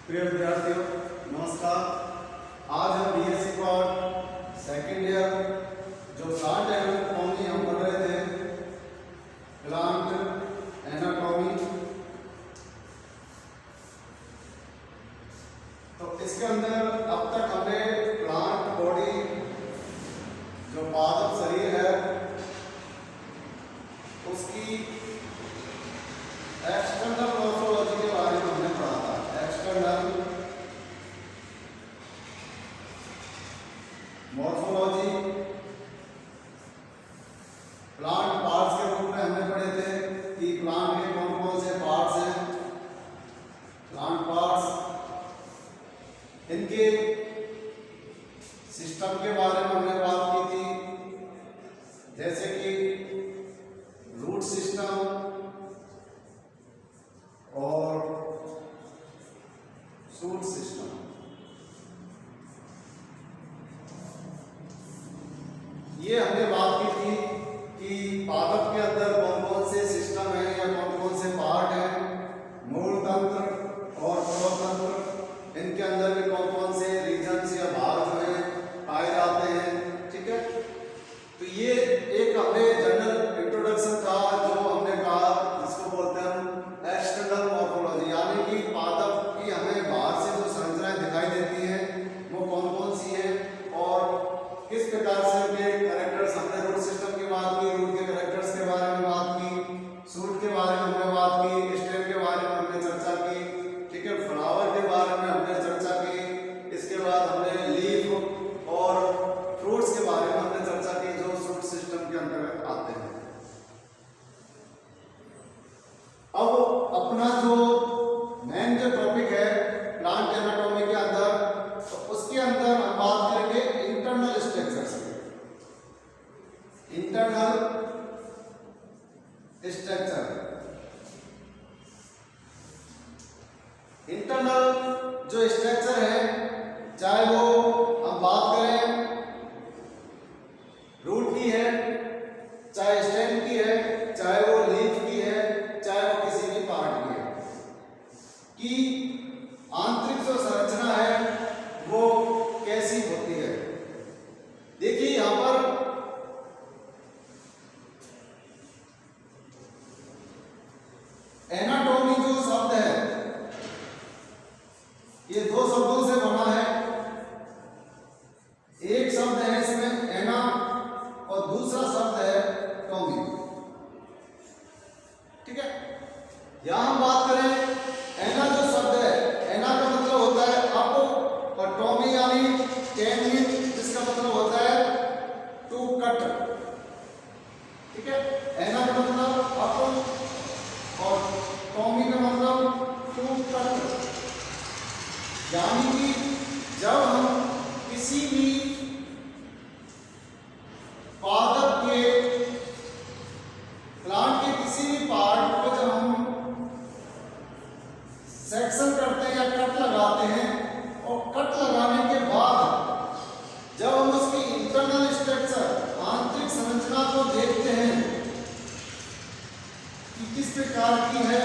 प्रिय विद्यार्थियों नमस्कार। आज हम बीएससी पार्ट सेकेंड ईयर जो प्लांट एनाटॉमी हम पढ़ रहे थे, प्लांट एनाटॉमी, तो इसके अंदर अब तक हमने प्लांट बॉडी जो पादप शरीर है उसकी एक्सटर्नल मॉर्फोलॉजी के बारे में हमने पढ़ा था। एक्सटर्नल मॉर्फोलॉजी प्लांट पार्ट्स के रूप में हमने पढ़े थे कि प्लांट के कौन कौन से पार्ट्स हैं। प्लांट पार्ट्स, इनके सिस्टम के बारे में हमने बात की थी, जैसे कि रूट सिस्टम और शूट सिस्टम। ये हमने बात की थी कि पादप के अंदर कौन कौन से सिस्टम है या कौन कौन से पार्ट है। मूल तंत्र और प्रतंत्र, इनके अंदर भी कौन कौन से रीजन्स या भाग जो है पाए जाते हैं। ठीक है, तो ये एक हमने जनरल इंट्रोडक्शन था जो हमने कहा, जिसको बोलते हैं हम एक्सटर्नल मॉर्फोलॉजी, यानी कि पादप की हमें बाहर से जो संरचनाएं दिखाई देती हैं वो कौन कौन सी है और किस प्रकार से उनके कैरेक्टर्स। हमने रूट सिस्टम की बात की, रूट के कैरेक्टर्स के बारे में बात की, शूट के बारे में हमने बात की, स्टेम के बारे में हमने चर्चा की। ठीक है, फ्लावर के बारे में हमने चर्चा की। इसके बाद हमने लीफ और फ्रूट्स के बारे में हमने चर्चा की जो शूट सिस्टम के अंतर्गत आते हैं। अब अपना जो मेन जो टॉपिक है प्लांट एनाटॉमी के अंदर, तो उसके अंदर हम बात करेंगे इंटरनल स्ट्रक्चर्स की। इंटरनल स्ट्रक्चर, इंटरनल जो स्ट्रक्चर है, चाहे वो हम बात करें रूट की है, चाहे स्टेम की है, चाहे वो लीफ की है, चाहे वो किसी भी पार्ट की है, कि आंतरिक जो संरचना है वो कैसी होती है। देखिए यहां पर एनाटॉमी जो शब्द है ये दो शब्दों से बना है। एक शब्द है इसमें एना और दूसरा शब्द है टॉमी। ठीक है, यहां हम बात करें एना जो शब्द है, एना का मतलब होता है अप, और टॉमी यानी टेन, जिसका मतलब होता है टू कट। ठीक है, एना का मतलब अप और टॉमी का मतलब टू कट, यानी कि जब हम किसी भी पादप के, प्लांट के किसी भी पार्ट को जब हम सेक्शन करते हैं या कट लगाते हैं, और कट लगाने के बाद जब हम उसकी इंटरनल स्ट्रक्चर, आंतरिक संरचना को देखते हैं कि किस प्रकार की है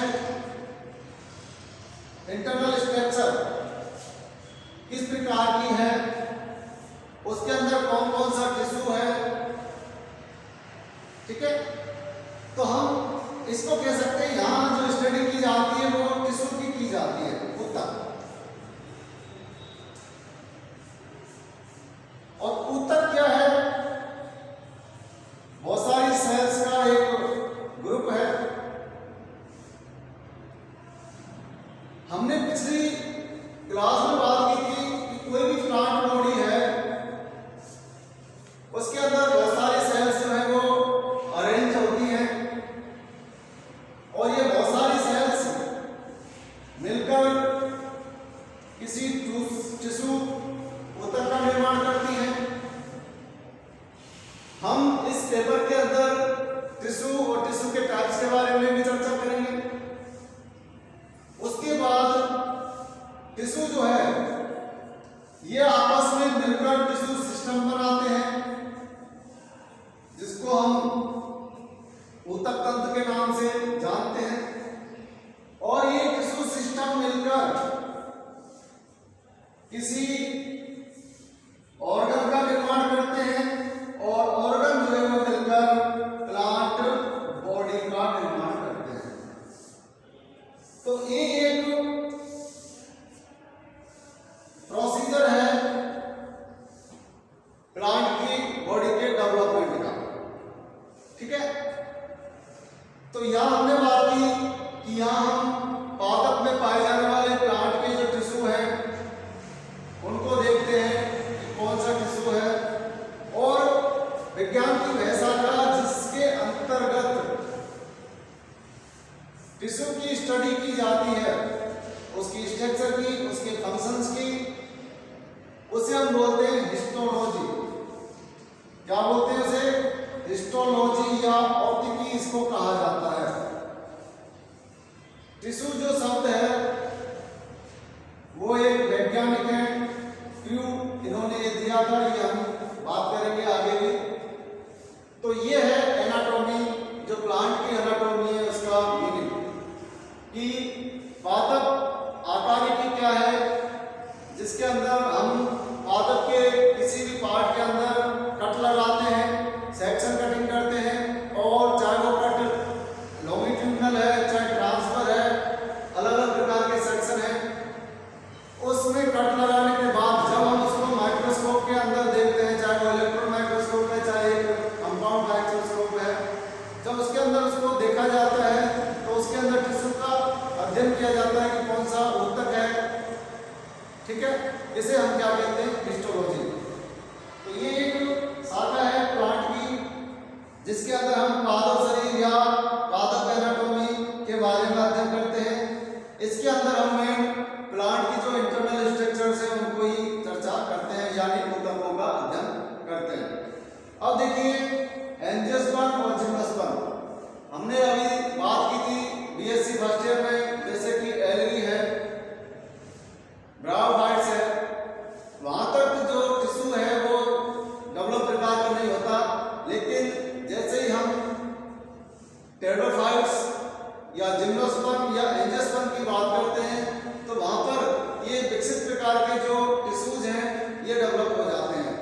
इंटरनल स्ट्रक्चर, किस प्रकार की है, उसके अंदर कौन कौन सा टिश्यू है। ठीक है, तो हम इसको कह सकते हैं, यहां जो स्टडी की जाती है वो टिश्यू की जाती है, ऊतक। और ऊतक क्या है? बहुत सारी सेल्स का एक ग्रुप है। हमने पिछली क्लास में बात की थी कि कोई भी प्लांट बॉडी है उसके अंदर बहुत सारी सेल्स जो है वो अरेंज होती हैं, और ये बहुत सारी सेल्स मिलकर यहाँ हमने बात की कि यहाँ हम पादप में पाए जाने वाले प्लांट के जो टिश्यू हैं उनको देखते हैं कि कौन सा टिश्यू है, और विज्ञान की वह शाखा जिसके अंतर्गत टिश्यू की स्टडी की जाती है, उसकी स्ट्रक्चर की, उसके फंक्शंस की, उसे हम बोलते हैं हिस्टोलॉजी। क्या बोलते हैं उसे? हिस्टोलॉजी या ऑप्टिकी इसको कहा जाता है। टिश्यू जो शब्द है वो एक वैज्ञानिक है, क्यों इन्होंने ये दिया था, ये हम बात करेंगे आगे भी। तो ये है एनाटॉमी, जो प्लांट की एनाटॉमी है उसका मीनिंग, कि पादप आकारिकी क्या है, जिसके अंदर हम पादप के किसी भी पार्ट के अंदर कट लगाते हैं, सेक्शन कटिंग करते हैं, और चाहे वो कट लॉन्गिट्यूडनल है चाहे ट्रांसफर है, अलग अलग प्रकार के सेक्शन हैं, उसमें कट लगाने के बाद जब हम उसको माइक्रोस्कोप के अंदर देखते हैं, चाहे वो इलेक्ट्रॉन माइक्रोस्कोप है चाहे कंपाउंड माइक्रोस्कोप है, जब उसके अंदर उसको देखा जाता है तो उसके अंदर टिश्यू का अध्ययन किया जाता है कि कौन सा ऊतक है, ठीक है, इसे हम क्या कहते हैं? हिस्टोलॉजी। तो ये एक शाखा है प्लांट की, जिसके अंदर हम पादप शरीर या पादप एनाटॉमी के बारे में अध्ययन करते हैं। इसके अंदर हम प्लांट की जो इंटरनल स्ट्रक्चर्स है उनको ही चर्चा करते हैं, यानी ऊतकों का अध्ययन करते हैं। अब देखिए एंजियोस्पर्म और जिम्नोस्पर्म, हमने अभी बात की थी बीएससी फर्स्ट ईयर में, जैसे कि एलगी है, ब्रायोफाइट्स है, वहां तक जो टिश्यू है वो डेवलप प्रकार का नहीं होता, लेकिन जैसे ही हम टेरोफाइट्स या जिम्नोस्पर्म या एंजियोस्पर्म की बात करते हैं तो वहां पर ये विकसित प्रकार के जो टिश्यूज हैं ये डेवलप हो जाते हैं।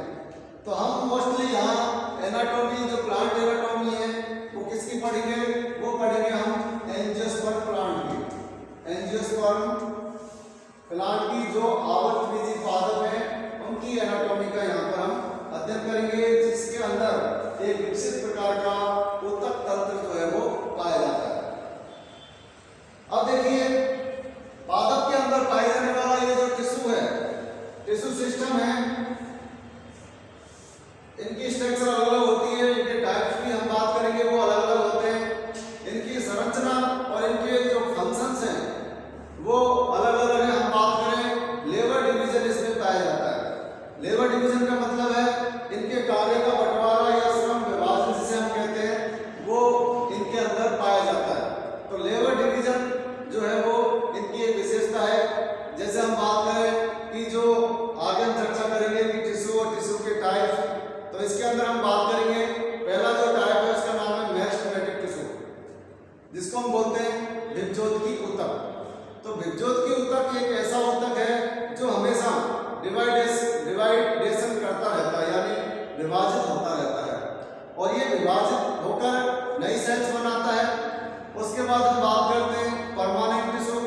तो हम मोस्टली यहाँ एनाटॉमी, जो प्लांट एनाटॉमी है वो किसकी पढ़ेंगे? वो पढ़ेंगे हम एंजियोस्पर्म प्लांट की। एंजियोस्पर्म प्लांट की जो आवृतबीजी पादप है उनकी एनाटॉमी का यहाँ पर हम अध्ययन करेंगे, जिसके अंदर एक विकसित प्रकार का ऊतक तंत्र जो है वो पाया जाता है। अब देखिए पादप के अंदर पाए जाने वाला ये जो टिश्यू है, टिश्यू सिस्टम है, इनकी स्ट्रक्चर अलग अलग होती है, इनके टाइप्स भी हम बात करेंगे वो अलग अलग होते हैं, इनकी संरचना और इनके जो फंक्शंस हैं वो अलग अलग है। हम बात करें लेबर डिवीजन इसमें पाया जाता है। लेबर डिवीजन का मतलब है इनके कार्य का बंटवारा या श्रम विभाजन जिसे हम कहते हैं वो इनके अंदर पाया जाता है। तो लेबर डिवीजन जो है वो इनकी एक विशेषता है। जैसे हम बात करें कि जो आगे हम चर्चा करेंगे कि टिश्यू और टिश्यू के टाइप, तो इसके अंदर हम बात करेंगे पहला जो टाइप है उसका नाम है मेरिस्टेमेटिक टिश्यू, जिसको हम बोलते हैं विभज्योतकी ऊतक। तो विभज्योतकी ऊतक एक ऐसा ऊतक है जो हमेशा डिवाइडेशन करता रहता है, यानी विभाजित होता रहता है, और ये विभाजित होकर नई सेल्स बनाता है। उसके बाद हम बात करते हैं परमानेंट टिश्यू,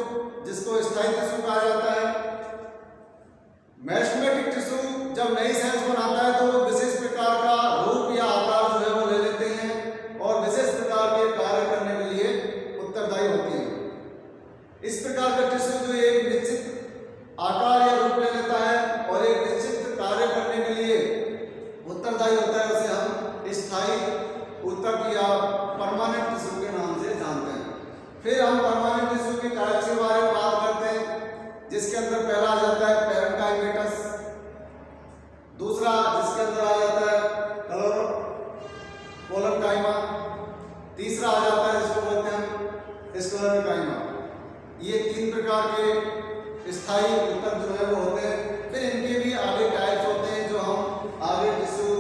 जिसको स्थायी टिश्यू कहा जाता है। मेरिस्टेमेटिक टिश्यू जब नई सेल्स बनाता है तो वो विशेष प्रकार का रूप या आकार जो है वो ले लेते हैं और विशेष प्रकार के कार्य करने के लिए उत्तरदायी होती है। इस प्रकार का टिश्यू जो एक निश्चित आकार या रूप ले लेता है और एक निश्चित कार्य करने के लिए उत्तरदायी होता है, उसे हम स्थायी ऊतक या परमानेंट टिश्यू के नाम से जानते हैं। फिर हम परमानेंट टिश्यू के टाइप्स के बारे में बात करते हैं, जिसके अंदर पहला आ जाता है पैरेन्काइमेटस, दूसरा जिसके अंदर आ जाता है कोलनकाइमा, तीसरा आ जाता है जिसको बोलते हैं स्क्लेरेनकाइमा। ये तीन प्रकार के स्थायी ऊतक जो है वो होते हैं। फिर इनके भी आगे टाइप्स होते हैं जो हम आगे टिश्यू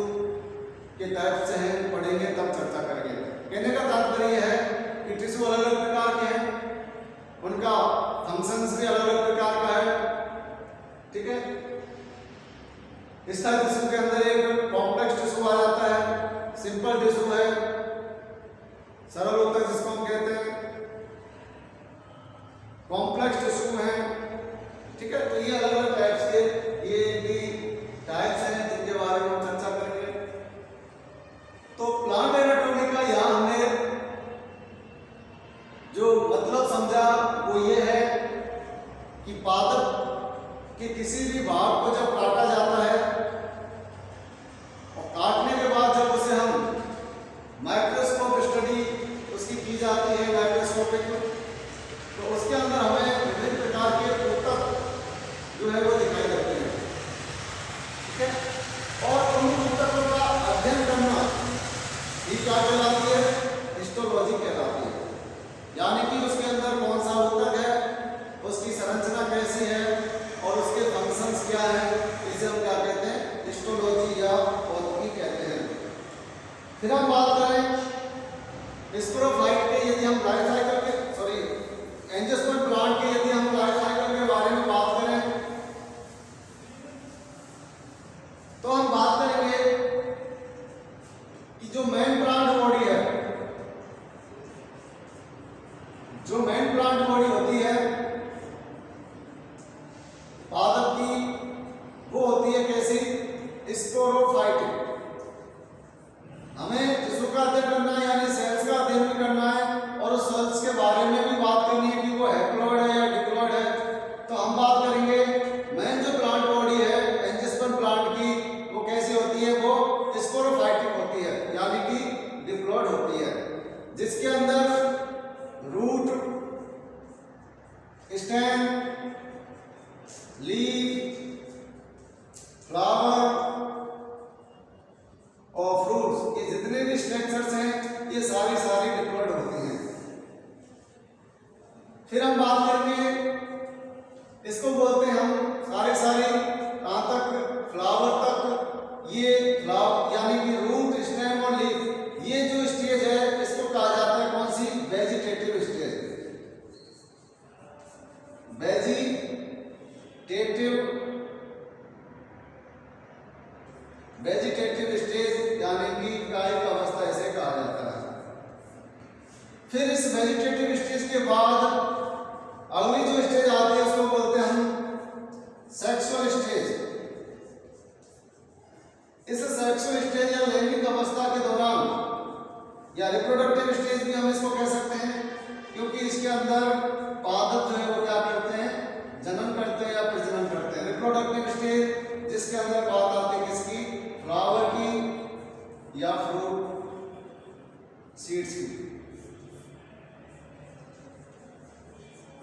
के टाइप से हैं पढ़ेंगे तब चर्चा करेंगे। कहने का तात्पर्य है कि टिश्यू अलग अलग प्रकार के हैं, उनका फंक्शंस भी अलग अलग प्रकार का है, ठीक है। स्थायी टिश्यू के अंदर एक कॉम्प्लेक्स टिश्यू आ जाता है, सिंपल टिश्यू है, सरल ऊतक जिसको हम कहते हैं, कॉम्प्लेक्स टिश्यू है, ठीक है। तो ये अलग अलग टाइप्स के ये टाइप्स हैं जिनके बारे में हम चर्चा करेंगे। तो प्लांट एनाटॉमी का यहाँ हमने जो मतलब समझा वो ये है कि पादप के किसी भी भाग को जब काटा जाता है और काटने के बाद जब उसे हम माइक्रोस्कोप स्टडी उसकी की जाती है माइक्रोस्कोपिक, तो उसके अंदर हमें विभिन्न प्रकार के ऊतक जो है वो दिखाई देते हैं। ठीक है, और उन ऊतकों का अध्ययन करना ही क्या कहलाती है? हिस्टोलॉजी कहलाती है। यानी कि उसके अंदर कौन सा ऊतक है, उसकी संरचना कैसी है और उसके फंक्शंस क्या है, इसे हम क्या कहते हैं? हिस्टोलॉजी या भौतिकी कहते हैं। फिर हम बात करें स्पोरोफाइट के, यदि हम लाइफ साइकिल के एंजियोस्पर्म प्लांट के यदि हम लाइफ साइकिल के बारे में बात करें तो हम बात करेंगे कि जो मेन प्लांट बॉडी है, जो मेन प्लांट बॉडी होती है पादप की, वो होती है कैसी? स्पोरोफाइटिक। हमें टिश्यू का अध्ययन करना है, यानी सेल्स का अध्ययन भी करना है और उस सेल्स के बारे में भी बात करनी है कि वो हैप्लॉइड है या डिप्लॉइड है। तो हम बात करेंगे मेन जो प्लांट बॉडी है एंजियोस्पर्म प्लांट की, वो कैसी होती है? वो स्पोरोफाइटिक होती है, यानी कि डिप्लॉइड होती है, जिसके अंदर रूट, स्टेम, लीफ, फ्लावर और फ्रूट्स, ये जितने भी स्ट्रक्चर्स हैं ये सारी डिप्लॉइड होती हैं। फिर हम बात करेंगे, इसको बोलते हैं हम सारे कहाँ तक? फ्लावर तक। ये फ्लावर यानी कि रूट, स्टेम और लीफ, ये जो स्टेज है इसको कहा जाता है कौन सी? Vegetative stage. वेजिटेटिव स्टेज यानी कि कायिक अवस्था इसे कहा जाता है। फिर इस वेजिटेटिव स्टेज के बाद अगली जो स्टेज आती है उसको बोलते हैं हम सेक्सुअल स्टेज। इस सेक्सुअल स्टेज या लैंगिक अवस्था के दौरान या रिप्रोडक्टिव स्टेज भी हम इसको कह सकते हैं, क्योंकि इसके अंदर पादप जो है वो क्या करते हैं? जनन करते हैं या प्रजनन करते हैं। रिप्रोडक्टिव स्टेज जिसके अंदर बात आती है किसकी? फ्लावर की या फ्रूट सीड्स की।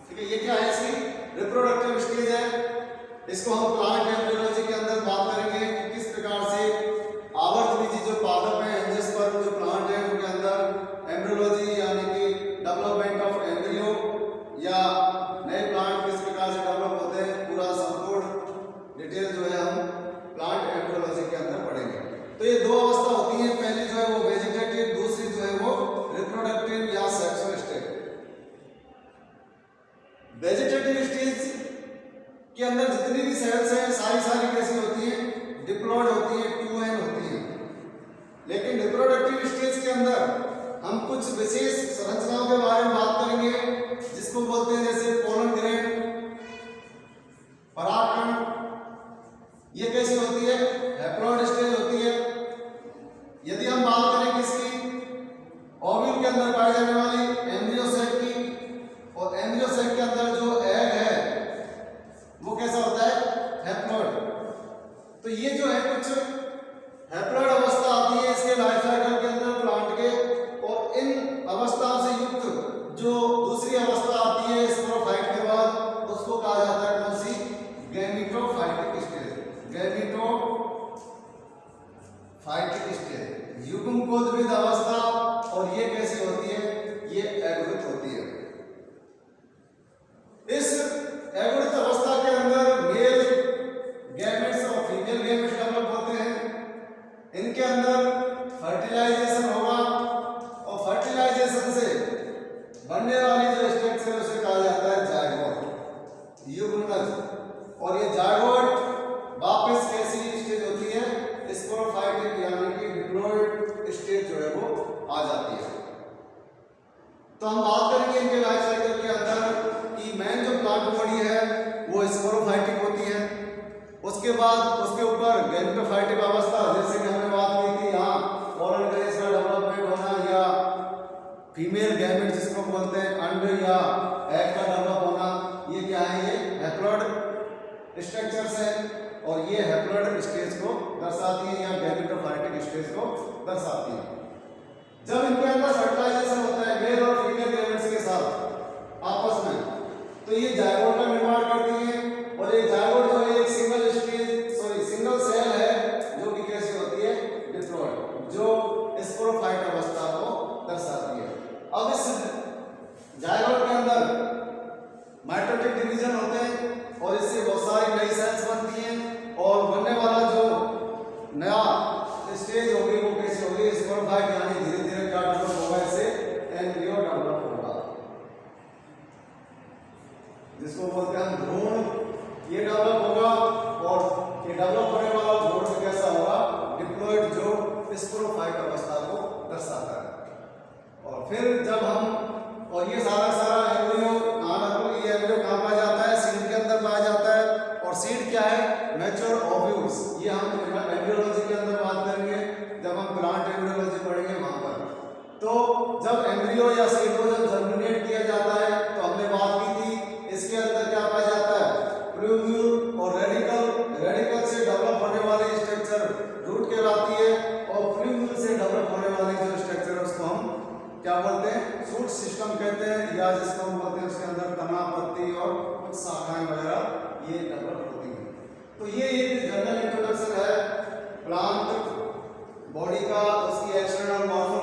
ठीक है, ये क्या है? इसकी रिप्रोडक्टिव स्टेज है। इसको हम प्लांट एम्ब्रियोलॉजी के अंदर बात करेंगे कि किस प्रकार से आवर्तबीजी जो पादप है, एंजियोस्पर्म जो प्लांट है, उनके अंदर एम्ब्रियोलॉजी यानी कि डेवलपमेंट ऑफ एम्ब्रियो या नए प्लांट किस प्रकार से डेवलप होते हैं, पूरा संपूर्ण डिटेल जो है हम प्लांट एम्ब्रियोलॉजी के अंदर पढ़ेंगे। तो ये दो अवस्था होती है, पहली जो है वो वेजिटेटिव, दूसरी जो है वो रिप्रोडक्टिव या सेक्सुअल स्टेज। वेजिटेटिव स्टेज के अंदर जितनी भी सेल्स हैं सारी कैसी होती हैं? डिप्लॉइड होती हैं, 2n होती हैं। लेकिन रिप्रोडक्टिव स्टेज के अंदर हम कुछ विशेष संरचनाओं के बारे में बात करेंगे, जिसको बोलते हैं जैसे पोलन ग्रेन, परागकण। ये कैसी होती है? हैप्लॉइड स्टेज होती है। यदि हम बात करें किसकी? ओव्यूल के अंदर पाई जाने वाली एम्ब्रियो सेक की, और एम्ब्रियो सेक के अंदर जो एग है वो कैसा होता है? हैप्लॉइड। तो ये जो है कुछ हैप्लॉइड अवस्था आती है इसके लाइफ साइकिल के अंदर प्लांट के, और इन अवस्थाओं से युक्त जो दूसरी अवस्था आती है स्पोरोफाइट के बाद, उसको कहा जाता है कौन सी? Gametophytic stage. गैमेटोफाइटिक स्टेज, युग्मकोद्भिद अवस्था। और ये कैसी होती है? ये एगोनित होती है। इस एगोनित अवस्था के अंदर मेल गैमेट्स और फीमेल गैमेट्स डेवलप होते हैं। इनके अंदर फर्टिलाइजेशन होगा और फर्टिलाइजेशन से बनने वाली जो स्ट्रक्चर है उसे कहा जाता है जायगोट, युग्मनज। और ये जायगोट वापस कैसी स्टेज होती है? स्पोरोफाइटिक यानी कि डिप्लॉइड स्टेज जो है वो आ जाती है। तो हम बात करेंगे इनके लाइफ साइकिल के अंदर कि मेन जो प्लांट बॉडी है वो स्पोरोफाइटिक होती है। उसके बाद उसके ऊपर गैमेटोफाइटिक अवस्था, जैसे कि हमने बात की थी यहाँ पोलन ग्रेन का डेवलपमेंट होना, या फीमेल गैमेट जिसको बोलते हैं अंड या एग का डेवलप होना, ये क्या है, ये हैप्लॉइड स्ट्रक्चर्स है और ये हैप्लॉइड स्टेज को दर्शाती है या गैमेटोफाइटिक स्टेज को दर्शाती है। जब इनके अंदर फर्टिलाइजेशन होता है मेल और फीमेल गैमेट्स के साथ आपस में, तो ये जायगोट का निर्माण करती है और एक जायगोट जो है एक सिंगल सेल है जो कि कैसी होती है, डिप्लॉइड, जो स्पोरोफाइट अवस्था को दर्शाती है। अब इस जायगोट के अंदर माइटोटिक डिवीजन होते हैं और इससे बहुत सारी नई सेल्स बनती हैं और बनने वाला जो नया स्टेज होगी वो कैसे होगी, स्पोरोफाइट, यानी धीरे धीरे क्या डेवलप होगा, इससे एम्ब्रियो डेवलप होगा जिसको बोलते हैं हम भ्रूण, ये डेवलप होगा और ये डेवलप होने वाला भ्रूण कैसा होगा, डिप्लॉइड, जो स्पोरोफाइट अवस्था को दर्शाता है। और फिर जब हम, और ये सारा एम्ब्रियो ये एम्ब्रियो कहाँ पाया जाता है, सीड के अंदर पाया जाता है। और सीड क्या है, मैच्योर ओव्यूल्स, ये हम एम्ब्रियोलॉजी के अंदर बात करेंगे जब हम प्लांट एम्ब्रियोलॉजी पढ़ेंगे वहां पर। तो जब एम्ब्रियो या सीड को जब जर्मिनेट किया जाता है तो हमने बात की थी इसके अंदर क्या पाया जाता है, प्लूम्यूल और रेडिकल से डेवलप होने वाली स्ट्रक्चर रूट कहलाती है और प्लूम्यूल से डेवलप होने वाली जो स्ट्रक्चर है उसको हम क्या बोलते हैं, शूट सिस्टम कहते हैं, या जिसको हम बोलते हैं उसके अंदर तना, पत्ती और कुछ शाखाएं वगैरह ये डेवलप होती हैं। तो ये एक जनरल इंट्रोडक्शन है प्लांट बॉडी का, उसकी एक्सटर्नल मॉर्फोलॉजी